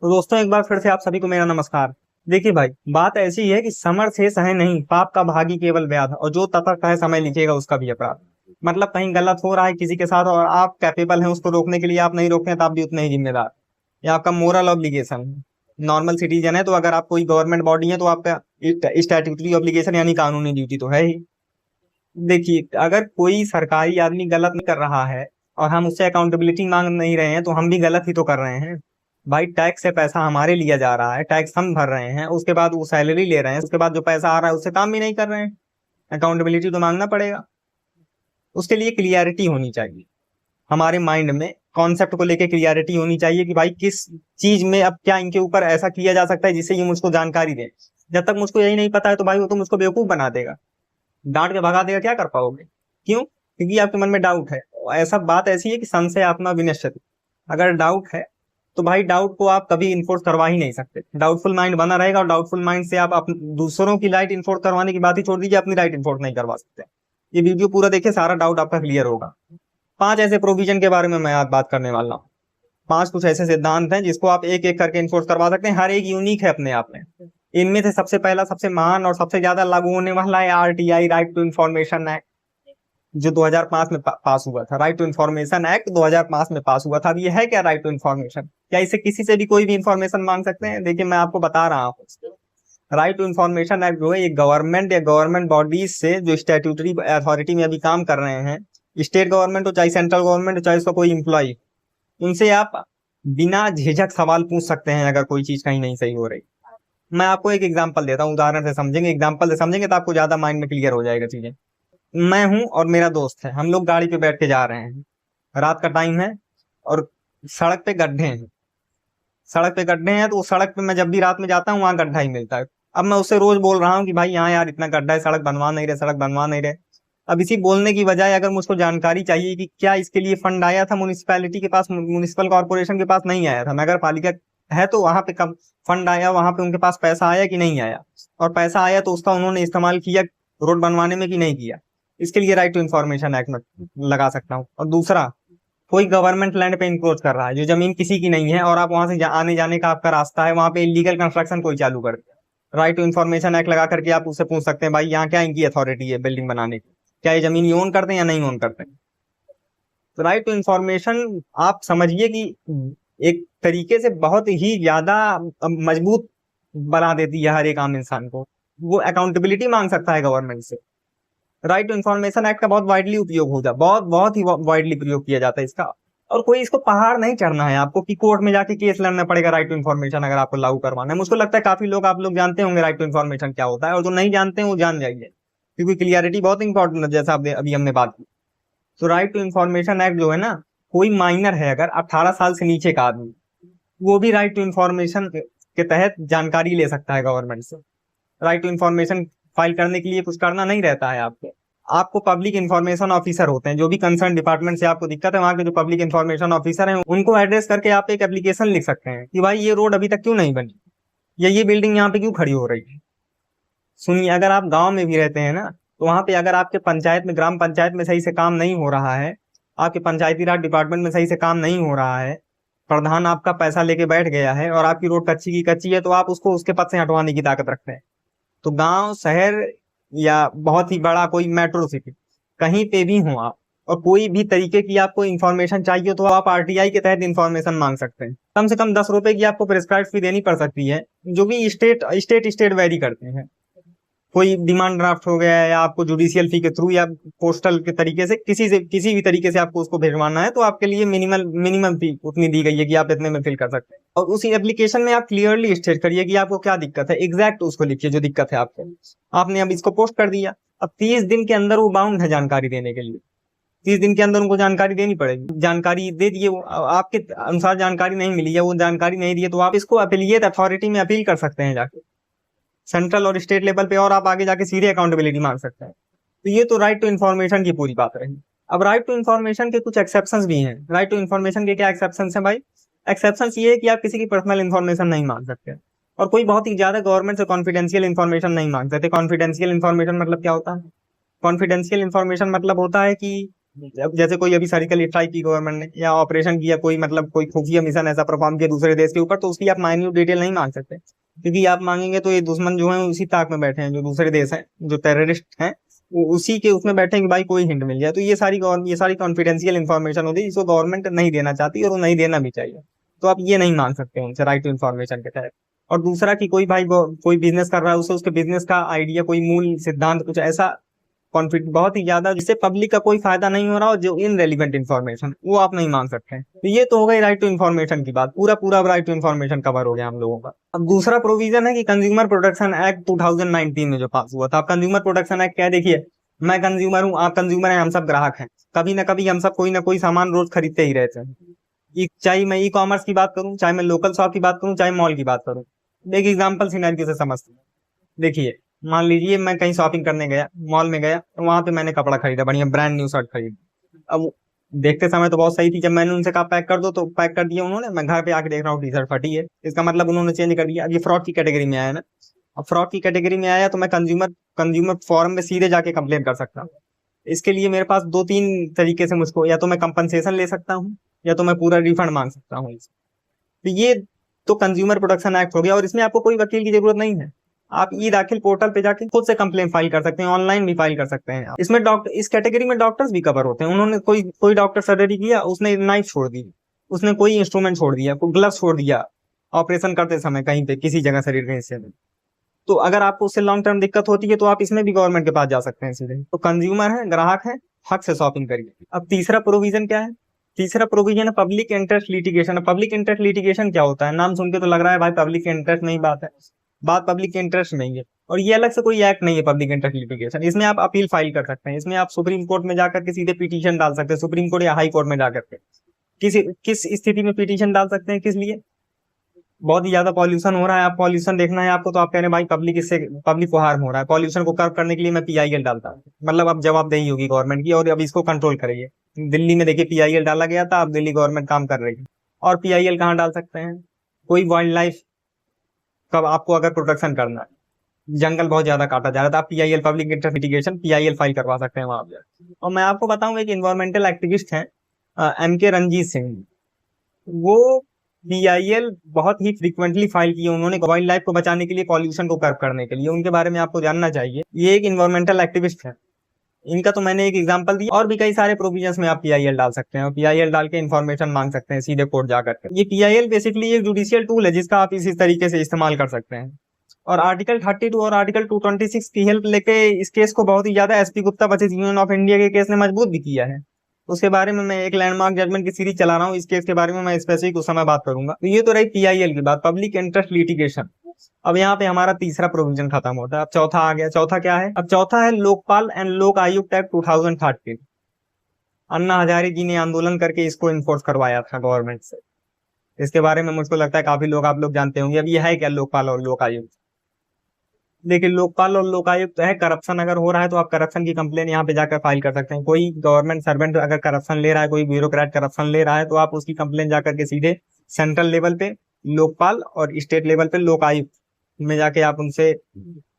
तो दोस्तों एक बार फिर से आप सभी को मेरा नमस्कार। देखिए भाई, बात ऐसी है कि समर से सहे नहीं, पाप का भागी केवल व्याध, और जो ततक है समय लिखेगा उसका भी अपराध। मतलब कहीं गलत हो रहा है किसी के साथ और आप कैपेबल हैं उसको रोकने के लिए, आप नहीं रोकते हैं तो आप भी उतने ही जिम्मेदार। ये आपका मोरल ऑब्लिगेशन है। नॉर्मल सिटीजन है तो अगर आप कोई गवर्नमेंट बॉडी है तो आपका स्टैट्यूटरी ऑब्लिगेशन यानी कानूनी ड्यूटी तो है ही। देखिए, अगर कोई सरकारी आदमी गलत नहीं कर रहा है और हम उससे अकाउंटेबिलिटी मांग नहीं रहे हैं तो हम भी गलत ही तो कर रहे हैं। भाई, टैक्स से पैसा हमारे लिया जा रहा है, टैक्स हम भर रहे हैं, उसके बाद वो सैलरी ले रहे हैं, उसके बाद जो पैसा आ रहा है उससे काम भी नहीं कर रहे हैं। अकाउंटेबिलिटी तो मांगना पड़ेगा। उसके लिए क्लियरिटी होनी चाहिए हमारे माइंड में, कॉन्सेप्ट को लेके क्लियरिटी होनी चाहिए कि भाई किस चीज में अब क्या इनके ऊपर ऐसा किया जा सकता है जिससे ये मुझको जानकारी दे। जब तक मुझको यही नहीं पता है तो भाई वो तो मुझको बेवकूफ बना देगा, डांट के भगा देगा, क्या कर पाओगे? क्यों? क्योंकि आपके मन में डाउट है। ऐसा बात ऐसी है कि संशय आत्मा विनश्यति। अगर डाउट है तो भाई डाउट को आप कभी इन्फोर्स करवा ही नहीं सकते। डाउटफुल माइंड बना रहेगा और डाउटफुल माइंड से आप दूसरों की राइट इन्फोर्स करवाने की बात ही छोड़ दीजिए, अपनी राइट इन्फोर्स नहीं करवा सकते। ये वीडियो पूरा देखिए, सारा डाउट आपका क्लियर होगा। 5 ऐसे प्रोविजन के बारे में मैं आज बात करने वाला हूँ। 5 कुछ ऐसे सिद्धांत हैं जिसको आप एक एक करके इन्फोर्स करवा सकते हैं। हर एक यूनिक है अपने आप में। इनमें से सबसे पहला, सबसे महान और सबसे ज्यादा लागू होने वाला है RTI, right to information act, जो 2005 में पास हुआ था। राइट टू इन्फॉर्मेशन एक्ट 2005 में पास हुआ था। अब ये है क्या राइट टू इन्फॉर्मेशन? क्या इसे किसी से भी कोई भी इन्फॉर्मेशन मांग सकते हैं? देखिए, मैं आपको बता रहा हूँ। राइट टू इन्फॉर्मेशन एक्ट जो है, ये गवर्नमेंट या गवर्नमेंट बॉडीज से जो स्टैट्यूटरी अथॉरिटी में अभी काम कर रहे हैं, स्टेट गवर्नमेंट हो चाहे सेंट्रल गवर्नमेंट हो चाहे उसका कोई इंप्लॉय, उनसे आप बिना झिझक सवाल पूछ सकते हैं अगर कोई चीज कहीं नहीं सही हो रही। मैं आपको एक एग्जांपल देता हूँ, उदाहरण से समझेंगे। एग्जांपल से समझेंगे तो आपको ज्यादा माइंड में क्लियर हो जाएगा चीजें। मैं हूं और मेरा दोस्त है, हम लोग गाड़ी पे बैठ के जा रहे हैं, रात का टाइम है और सड़क पे गड्ढे हैं। सड़क पे गड्ढे हैं तो उस सड़क पे मैं जब भी रात में जाता हूँ वहां गड्ढा ही मिलता है। अब मैं उससे रोज बोल रहा हूँ कि भाई यहाँ यार इतना गड्ढा है, सड़क बनवा नहीं रहे, सड़क बनवा नहीं रहे। अब इसी बोलने की बजाय अगर मुझको जानकारी चाहिए कि क्या इसके लिए फंड आया था म्यूनिसिपैलिटी के पास, म्यूनिसिपल कॉर्पोरेशन के पास नहीं आया था, नगर पालिका है तो वहां पे कब फंड आया, वहां पे उनके पास पैसा आया कि नहीं आया, और पैसा आया तो उसका उन्होंने इस्तेमाल किया रोड बनवाने में कि नहीं किया, इसके लिए राइट टू इन्फॉर्मेशन एक्ट में लगा सकता हूँ। और दूसरा, कोई गवर्नमेंट लैंड पे इंक्रोच कर रहा है, जो जमीन किसी की नहीं है और आप वहां से आने जाने का आपका रास्ता है, वहां पे इलीगल कंस्ट्रक्शन कोई चालू कर दिया, राइट टू इन्फॉर्मेशन एक्ट लगा करके आप उससे पूछ सकते हैं भाई यहाँ क्या इनकी अथॉरिटी है बिल्डिंग बनाने की, क्या ये जमीन ओन करते हैं या नहीं ओन करते हैं। तो राइट टू इन्फॉर्मेशन आप समझिए कि एक तरीके से बहुत ही ज्यादा मजबूत बना देती है हर एक आम इंसान को। वो अकाउंटेबिलिटी मांग सकता है गवर्नमेंट से। राइट टू इन्फॉर्मेशन एक्ट का बहुत वाइडली उपयोग होता है, बहुत ही वाइडली प्रयोग किया जाता है इसका। और कोई इसको पहाड़ नहीं चढ़ना है आपको कि कोर्ट में जाके केस लड़ना पड़ेगा राइट टू इन्फॉर्मेशन अगर आपको लागू करवाना है। मुझको लगता है काफी लोग, आप लोग जानते होंगे राइट टू इन्फॉर्मेशन क्या होता है, और जो नहीं जानते हैं वो जान जाइए, क्योंकि क्लियरिटी बहुत इंपॉर्टेंट है, जैसा अभी हमने बात की। तो राइट टू इन्फॉर्मेशन एक्ट जो है ना, कोई माइनर है अगर 18 साल से नीचे का आदमी, वो भी राइट टू इन्फॉर्मेशन के तहत जानकारी ले सकता है गवर्नमेंट से। राइट टू इन्फॉर्मेशन फाइल करने के लिए कुछ करना नहीं रहता है आपको। आपको पब्लिक इन्फॉर्मेशन ऑफिसर होते हैं, जो भी कंसर्न डिपार्टमेंट से आपको दिक्कत है, वहां के जो पब्लिक इन्फॉर्मेशन ऑफिसर हैं उनको एड्रेस करके आप एक एप्लीकेशन लिख सकते हैं कि भाई ये रोड अभी तक क्यों नहीं बनी, या ये बिल्डिंग यहाँ पे क्यों खड़ी हो रही है। सुनिए, अगर आप गांव में भी रहते हैं ना, तो वहां पे अगर आपके पंचायत में, ग्राम पंचायत में सही से काम नहीं हो रहा है, आपके पंचायती राज डिपार्टमेंट में सही से काम नहीं हो रहा है, प्रधान आपका पैसा लेके बैठ गया है और आपकी रोड कच्ची की कच्ची है, तो आप उसको उसके पद से हटवाने की ताकत रखते हैं। तो गांव, शहर या बहुत ही बड़ा कोई मेट्रो सिटी, कहीं पे भी हो आप, और कोई भी तरीके की आपको इन्फॉर्मेशन चाहिए तो आप आरटीआई के तहत इन्फॉर्मेशन मांग सकते हैं। कम से कम 10 रुपए की आपको प्रिस्क्राइब फी देनी पड़ सकती है, जो भी स्टेट स्टेट स्टेट वेरी करते हैं। कोई डिमांड ड्राफ्ट हो गया है या आपको जुडिशियल फी के थ्रू या पोस्टल के तरीके से किसी भी तरीके से आपको उसको भिजवाना है, तो आपके लिए मिनिमम फी उतनी दी गई है कि आप इतने में फिल कर सकते हैं। और उसी एप्लीकेशन में आप क्लियरली स्टेट करिए कि आपको क्या दिक्कत है, एग्जैक्ट उसको लिखिए जो दिक्कत है आपको। आपने अब इसको पोस्ट कर दिया, अब 30 दिन के अंदर वो बाउंड है जानकारी देने के लिए। 30 दिन के अंदर उनको जानकारी देनी पड़ेगी। जानकारी दे दिए, वो आपके अनुसार जानकारी नहीं मिली है, वो जानकारी नहीं दी है, तो आप इसको अपीलिएट अथॉरिटी में अपील कर सकते हैं जाके, सेंट्रल और स्टेट लेवल पे, और आप आगे जाके सीधे अकाउंटेबिलिटी मांग सकते हैं। तो ये तो राइट टू इन्फॉर्मेशन की पूरी बात रही। अब राइट टू इन्फॉर्मेशन के कुछ एक्सेप्शंस भी हैं। राइट टू इन्फॉर्मेशन के क्या एक्सेप्शंस हैं भाई? एक्सेप्शंस ये है कि आप किसी की पर्सनल इन्फॉर्मेशन नहीं मांग सकते, और कोई बहुत ही ज्यादा गवर्नमेंट से कॉन्फिडेंशियल इन्फॉर्मेशन नहीं मांग सकते। कॉन्फिडेंशियल इन्फॉर्मेशन मतलब क्या होता है? कॉन्फिडेंशियल इन्फॉर्मेशन मतलब होता है कि अब जैसे कोई अभी सर्जिकल स्ट्राइक की गवर्नमेंट ने या ऑपरेशन किया, कोई मतलब कोई खुफिया मिशन ऐसा परफॉर्म किया दूसरे देश के ऊपर, तो उसकी आप माइन्यूट डिटेल नहीं मांग सकते, क्योंकि आप मांगेंगे तो ये दुश्मन जो है उसी ताक में बैठे हैं, जो दूसरे देश हैं, जो टेररिस्ट हैं, वो उसी के उसमें बैठे हैं कि भाई कोई हिंट मिल जाए। तो ये सारी कॉन्फिडेंशियल इन्फॉर्मेशन होती है जिसको गवर्नमेंट नहीं देना चाहती, और वो नहीं देना भी चाहिए। तो आप ये नहीं मांग सकते उनसे राइट टू इन्फॉर्मेशन के तहत। और दूसरा कि कोई भाई कोई बिजनेस कर रहा है, उसे उसके बिजनेस का आइडिया, कोई मूल सिद्धांत, कुछ ऐसा कॉन्फिडेंट बहुत ही ज्यादा जिससे पब्लिक का कोई फायदा नहीं हो रहा हो, जो इनरेलीवेंट इन्फॉर्मेशन, वो आप नहीं मांग सकते हैं। तो ये तो हो गई राइट टू इन्फॉर्मेशन की बात, पूरा पूरा राइट टू इन्फॉर्मेशन कवर हो गया हम लोगों का। अब दूसरा प्रोविजन है कि कंज्यूमर प्रोटेक्शन एक्ट 2019 में जो पास हुआ था। अब कंज्यूमर प्रोटेक्शन एक्ट क्या है, देखिए, मैं कंज्यूमर हूँ, आप कंज्यूमर हैं, हम सब ग्राहक हैं। कभी ना कभी हम सब कोई ना कोई सामान रोज खरीदते ही रहते हैं। चाहे मैं ई कॉमर्स की बात करूं, चाहे मैं लोकल शॉप की बात करूं, चाहे मॉल की बात करूं। एक एग्जाम्पल सिनेरियो से समझते हैं। देखिए, मान लीजिए मैं कहीं शॉपिंग करने गया, मॉल में गया, तो वहां पे मैंने कपड़ा खरीदा, बढ़िया ब्रांड न्यू शर्ट खरीदी। अब देखते समय तो बहुत सही थी, जब मैंने उनसे कहा पैक कर दो तो पैक कर दिया उन्होंने। मैं घर पे आके देख रहा हूँ टी शर्ट फटी है, इसका मतलब उन्होंने चेंज कर दिया। अब ये फ्रॉड की कैटेगरी में आया ना। अब फ्रॉड की कैटेगरी में आया तो मैं कंज्यूमर फोरम में सीधे जाके कंप्लेन कर सकता हूँ। इसके लिए मेरे पास दो तीन तरीके से मुझको, या तो मैं कंपनसेशन ले सकता हूँ, या तो मैं पूरा रिफंड मांग सकता हूँ। तो ये तो कंज्यूमर प्रोटेक्शन एक्ट हो गया, और इसमें आपको कोई वकील की जरूरत नहीं है। आप ई दाखिल पोर्टल पे जाके खुद से कंप्लेन फाइल कर सकते हैं, ऑनलाइन भी फाइल कर सकते हैं। इसमें डॉक्टर, इस कैटेगरी में डॉक्टर्स भी कवर होते हैं। उन्होंने कोई कोई डॉक्टर सर्जरी किया, उसने नाइफ छोड़ दी, उसने कोई इंस्ट्रूमेंट छोड़ दिया, कोई ग्लव्स छोड़ दिया ऑपरेशन करते समय कहीं पे किसी जगह शरीर के हिस्से में, तो अगर आपको उससे लॉन्ग टर्म दिक्कत होती है तो आप इसमें भी गवर्नमेंट के पास जा सकते हैं सीधे। तो कंज्यूमर है, ग्राहक है, हक से शॉपिंग करिए। अब तीसरा प्रोविजन क्या है, तीसरा प्रोविजन है public interest litigation. Public interest litigation क्या होता है, नाम सुन के तो लग रहा है भाई पब्लिक इंटरेस्ट में ही बात है, बात पब्लिक इंटरेस्ट में ही है। और ये अलग से कोई एक्ट नहीं है पब्लिक इंटरेस्ट लिटिगेशन। इसमें आप अपील फाइल कर सकते हैं, इसमें आप सुप्रीम कोर्ट में जाकर के सीधे पिटीशन डाल सकते हैं, सुप्रीम कोर्ट या हाई कोर्ट में जाकर के। किस स्थिति में पिटीशन डाल सकते हैं, किस लिए, बहुत ही ज्यादा पॉल्यूशन हो रहा है, आप पॉल्यूशन देखना है आपको, तो आप कह रहे हैं भाई पब्लिक को हार्म हो रहा है, पॉल्यूशन को कर्व करने के लिए मैं पीआईएल डालता हूँ। मतलब अब जवाबदेही होगी गवर्नमेंट की, और अब इसको कंट्रोल करेगी। दिल्ली में देखिए पीआईएल डाला गया था, अब दिल्ली गवर्नमेंट काम कर रही है। और पीआईएल कहाँ डाल सकते हैं, कोई वाइल्ड लाइफ कब आपको अगर प्रोटेक्शन करना है, जंगल बहुत ज्यादा काटा जा रहा था, आप PIL public interest litigation PIL file करवा सकते हैं वहां पर। और मैं आपको बताऊं, एक इन्वायरमेंटल एक्टिविस्ट हैं एमके रंजीत सिंह, वो पीआईएल बहुत ही फ्रीक्वेंटली फाइल किए उन्होंने वाइल्ड लाइफ को बचाने के लिए, पॉल्यूशन को कर्व करने के लिए। उनके बारे में आपको जानना चाहिए, ये एक इन्वायरमेंटल एक्टिविस्ट है। इनका तो मैंने एक एग्जांपल दिया, और भी कई सारे प्रोविजंस में आप पीआईएल डाल सकते हैं, और पीआईएल डाल के इन्फॉर्मेशन मांग सकते हैं सीधे कोर्ट जाकर के। ये पीआईएल बेसिकली एक जुडिशियल टूल है जिसका आप इसी तरीके से इस्तेमाल कर सकते हैं। और आर्टिकल 32 और आर्टिकल 226 की हेल्प लेके इस केस को बहुत ही ज्यादा SP Gupta versus union of India के केस ने मजबूत भी किया है। उसके बारे में मैं एक लैंडमार्क जजमेंट की सीरीज चला रहा हूँ, इस केस के बारे में मैं स्पेसिफिक उस समय बात करूंगा। तो ये तो रही पीआईएल की बात, पब्लिक इंटरेस्ट लिटिगेशन। अब यहाँ पे हमारा तीसरा प्रोविजन खत्म होता है, अब चौथा आ गया। चौथा क्या है, अब चौथा है लोकपाल एंड लोक आयुक्त एक्ट 2013। अन्ना हजारे जी ने आंदोलन करके इसको इन्फोर्स करवाया था गवर्नमेंट से। इसके बारे में मुझको लगता है काफी लोग, आप लोग जानते होंगे। अब ये है क्या लोकपाल और लोक आयुक्त, देखिए लोकपाल और लोकायुक्त है, करप्शन अगर हो रहा है तो आप करप्शन की कंप्लेन यहाँ पे जाकर फाइल कर सकते हैं। कोई गवर्नमेंट सर्वेंट अगर करप्शन ले रहा है, कोई ब्यूरोक्रेट करप्शन ले रहा है, तो आप उसकी कंप्लेन जाकर के सीधे सेंट्रल लेवल पे लोकपाल और स्टेट लेवल पे लोकायुक्त में जाके आप उनसे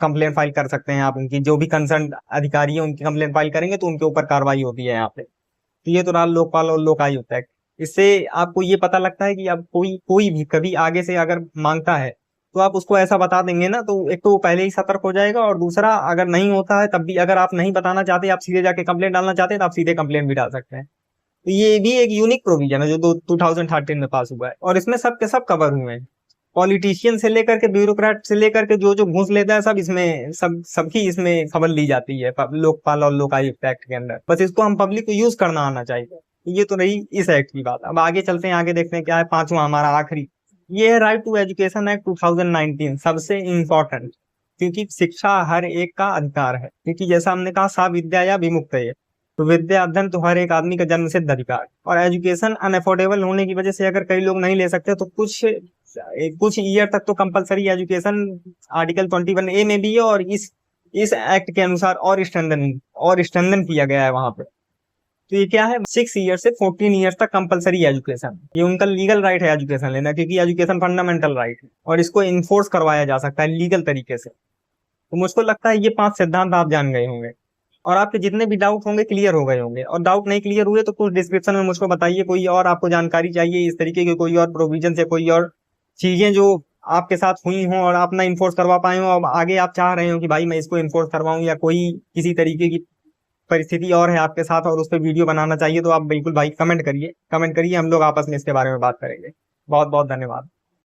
कंप्लेन फाइल कर सकते हैं। आप उनकी जो भी कंसर्न अधिकारी है उनकी कंप्लेन फाइल करेंगे तो उनके ऊपर कार्रवाई होती है यहाँ पे। तो ये तो रहा लोकपाल और लोकायुक्त एक्ट। इससे आपको ये पता लगता है कि अब कोई भी कभी आगे से अगर मांगता है तो आप उसको ऐसा बता देंगे ना, तो एक तो वो पहले ही सतर्क हो जाएगा, और दूसरा अगर नहीं होता है तब भी अगर आप नहीं बताना चाहते, आप सीधे जाके कंप्लेंट डालना चाहते हैं, तो आप सीधे कंप्लेंट भी डाल सकते हैं। तो ये भी एक यूनिक प्रोविजन है जो 2013 में पास हुआ है, और इसमें सब के सब कवर हुए हैं। पॉलिटिशियन से लेकर के ब्यूरोक्रेट से लेकर के जो जो घूस लेता है, सब इसमें सबकी इसमें खबर ली जाती है लोकपाल और लोकायुक्त एक्ट के अंदर। बस इसको हम पब्लिक को यूज करना आना चाहिए। ये तो रही इस एक्ट की बात। अब आगे चलते हैं, आगे देखते हैं क्या है पांचवा हमारा आखिरी। ये है राइट टू एजुकेशन एक्ट 2019, सबसे इंपॉर्टेंट, क्योंकि शिक्षा हर एक का अधिकार है। क्योंकि जैसा हमने कहा सा विद्या या विमुक्त है, तो विद्या अध्ययन तो हर एक आदमी का जन्मसिद्ध अधिकार। और एजुकेशन अनअफोर्डेबल होने की वजह से अगर कई लोग नहीं ले सकते, तो कुछ ईयर तक तो कंपलसरी एजुकेशन आर्टिकल 21A में भी है, और इस एक्ट के अनुसार और स्ट्रेंथन किया गया है वहां पे। तो ये क्या है, 6 ईयर से 14 ईयर तक कंपलसरी एजुकेशन, ये उनका लीगल राइट है एजुकेशन लेना, क्योंकि एजुकेशन फंडामेंटल राइट है, और इसको इन्फोर्स करवाया जा सकता है लीगल तरीके से। तो मुझको लगता है ये 5 सिद्धांत आप जान गए होंगे। और आपके जितने भी डाउट होंगे क्लियर हो गए होंगे। और डाउट नहीं क्लियर हुए तो कुछ डिस्क्रिप्शन में मुझको बताइए, कोई और आपको जानकारी चाहिए इस तरीके की, कोई और प्रोविजन या कोई और चीजें जो आपके साथ हुई हों और आप ना इन्फोर्स करवा पाए हो, अब आगे आप चाह रहे हो कि भाई मैं इसको इन्फोर्स करवाऊं, या कोई किसी तरीके की परिस्थिति और है आपके साथ और उस पर वीडियो बनाना चाहिए, तो आप बिल्कुल भाई कमेंट करिए, कमेंट करिए, हम लोग आपस में इसके बारे में बात करेंगे। बहुत बहुत धन्यवाद।